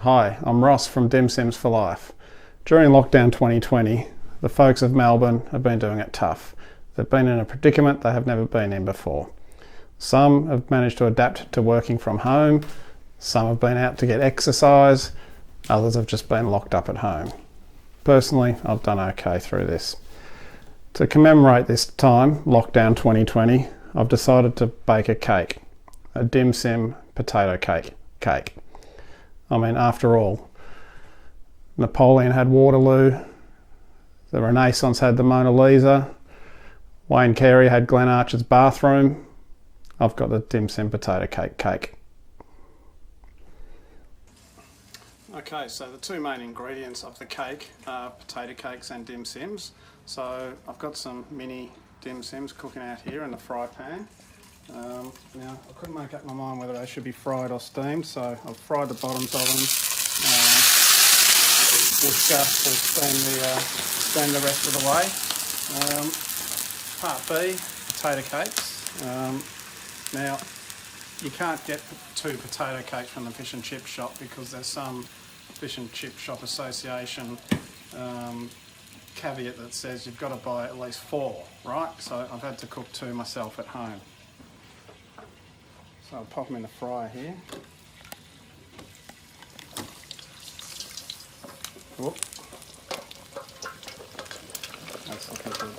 Hi, I'm Ross from Dim Sims for Life. During lockdown 2020, the folks of Melbourne have been doing it tough. They've been in a predicament they have never been in before. Some have managed to adapt to working from home, some have been out to get exercise, others have just been locked up at home. Personally, I've done okay through this. To commemorate this time, lockdown 2020, I've decided to bake a cake, a Dim Sim potato cake. I mean, after all, Napoleon had Waterloo, the Renaissance had the Mona Lisa, Wayne Carey had Glen Archer's bathroom. I've got the Dim Sim potato cake. Okay, so the two main ingredients of the cake are potato cakes and dim sims. So I've got some mini dim sims cooking out here in the fry pan. Now, I couldn't make up my mind whether they should be fried or steamed, so I've fried the bottoms of them. Whisker will steam the rest of the way. Part B, potato cakes. Now, you can't get two potato cakes from the fish and chip shop because there's some fish and chip shop association caveat that says you've got to buy at least 4, right? So I've had to cook 2 myself at home. So I'll pop them in the fryer here. Whoop. That's looking good.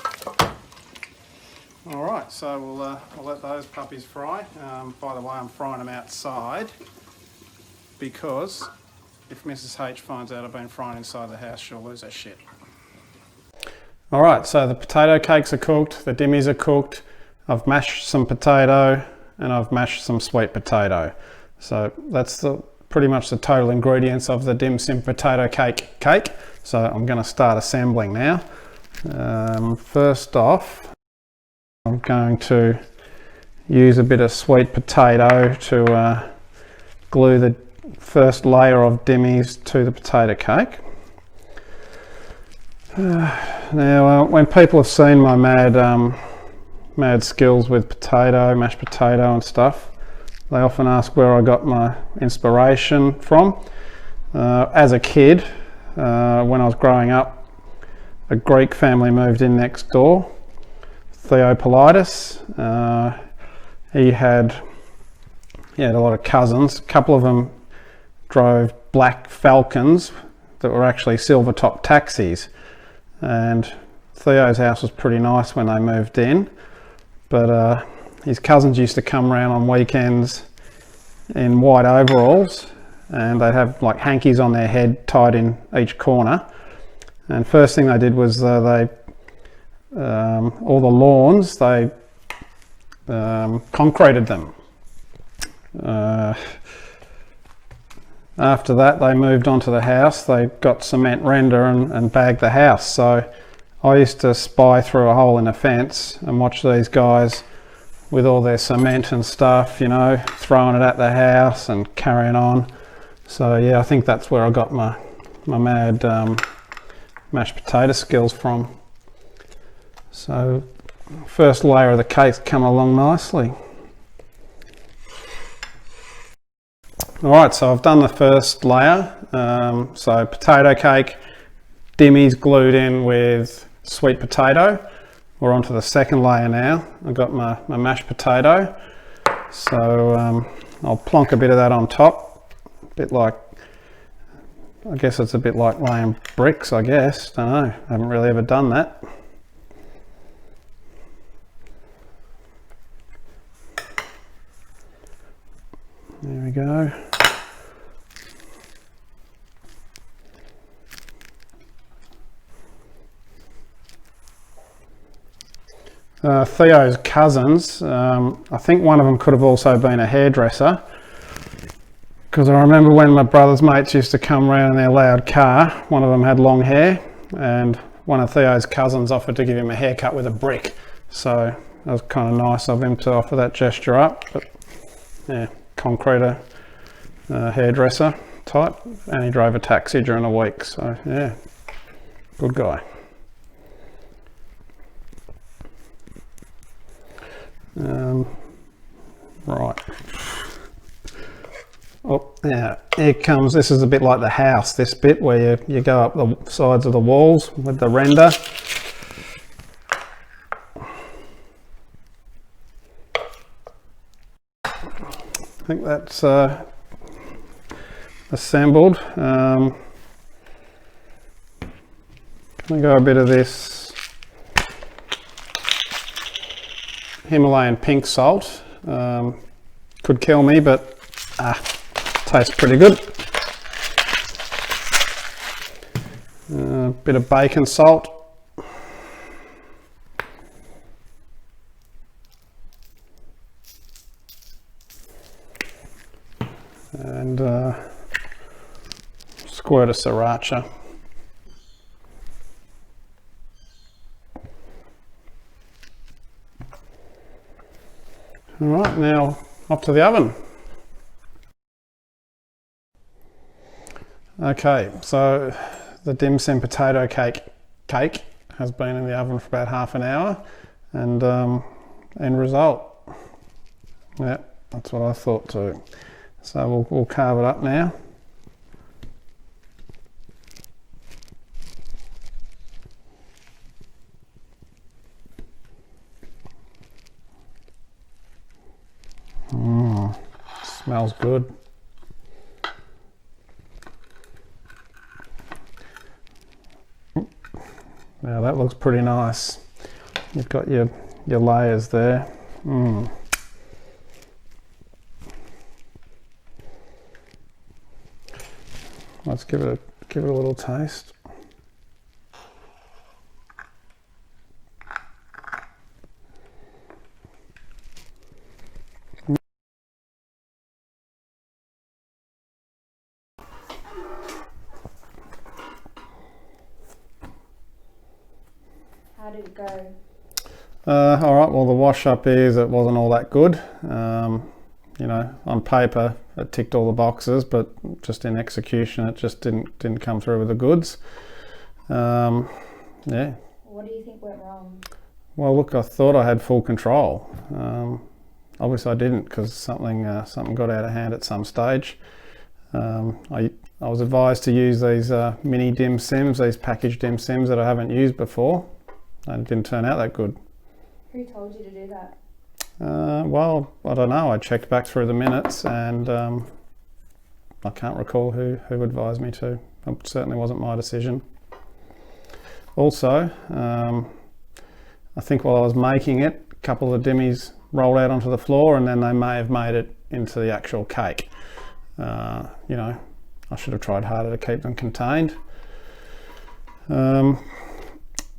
Alright, so we'll let those puppies fry. By the way, I'm frying them outside because if Mrs H finds out I've been frying inside the house, she'll lose her shit. Alright, so the potato cakes are cooked, the dimmies are cooked. I've mashed some potato and I've mashed some sweet potato. So that's pretty much the total ingredients of the Dim Sim potato cake. So I'm going to start assembling now. First off, I'm going to use a bit of sweet potato to glue the first layer of dimmies to the potato cake. Now, when people have seen my mad skills with mashed potato and stuff, they often ask where I got my inspiration from. As a kid, when I was growing up, a Greek family moved in next door, Theopolitus. He had a lot of cousins. A couple of them drove black Falcons that were actually silver-top taxis, and Theo's house was pretty nice when they moved in, but his cousins used to come around on weekends in white overalls, and they'd have like hankies on their head tied in each corner. And first thing they did was all the lawns, they concreted them. After that, they moved on to the house. They got cement render and bagged the house. So I used to spy through a hole in the fence and watch these guys with all their cement and stuff, you know, throwing it at the house and carrying on. So yeah, I think that's where I got my mad mashed potato skills from. So first layer of the cake's come along nicely. Alright, so I've done the first layer. So potato cake, dimmies glued in with sweet potato. We're on to the second layer now. I've got my mashed potato. So I'll plonk a bit of that on top. A bit like, I guess it's a bit like laying bricks, I guess. Don't know, I haven't really ever done that. There we go. Theo's cousins, I think one of them could have also been a hairdresser, because I remember when my brother's mates used to come around in their loud car, one of them had long hair, and one of Theo's cousins offered to give him a haircut with a brick. So that was kind of nice of him to offer that gesture up. But yeah, concreter, hairdresser type, and he drove a taxi during the week. So yeah, good guy. Right. Oh, yeah, here comes, this is a bit like the house, this bit where you go up the sides of the walls with the render. I think that's assembled. Can I go a bit of this Himalayan pink salt? Could kill me, but tastes pretty good. A bit of bacon salt. And squirt of sriracha. All right, now off to the oven. Okay, so the dim sum potato cake has been in the oven for about half an hour, and end result, yeah, that's what I thought too. So we'll carve it up now. Smells good. Now that looks pretty nice. You've got your layers there. Let's give it a little taste. How did it go? All right, well the wash up is it wasn't all that good. You know, on paper it ticked all the boxes, but just in execution it just didn't come through with the goods. Yeah. What do you think went wrong? Well, look, I thought I had full control. Obviously I didn't, because something got out of hand at some stage. I was advised to use these mini dim sims, these packaged dim sims that I haven't used before, and it didn't turn out that good. Who told you to do that? Well, I don't know. I checked back through the minutes, and I can't recall who advised me to. It certainly wasn't my decision. Also, I think while I was making it, a couple of the dimmies rolled out onto the floor, and then they may have made it into the actual cake. You know, I should have tried harder to keep them contained.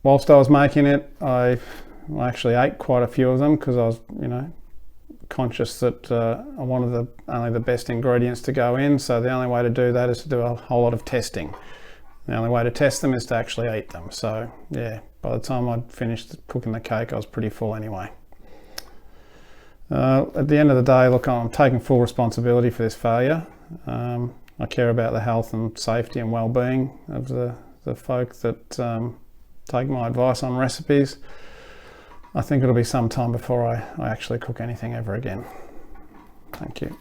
Whilst I was making it, I actually ate quite a few of them, because I was, you know, conscious that I wanted only the best ingredients to go in. So the only way to do that is to do a whole lot of testing. The only way to test them is to actually eat them. So yeah, by the time I'd finished cooking the cake, I was pretty full anyway. At the end of the day, look, I'm taking full responsibility for this failure. I care about the health and safety and well-being of the folk that take my advice on recipes. I think it'll be some time before I actually cook anything ever again. Thank you.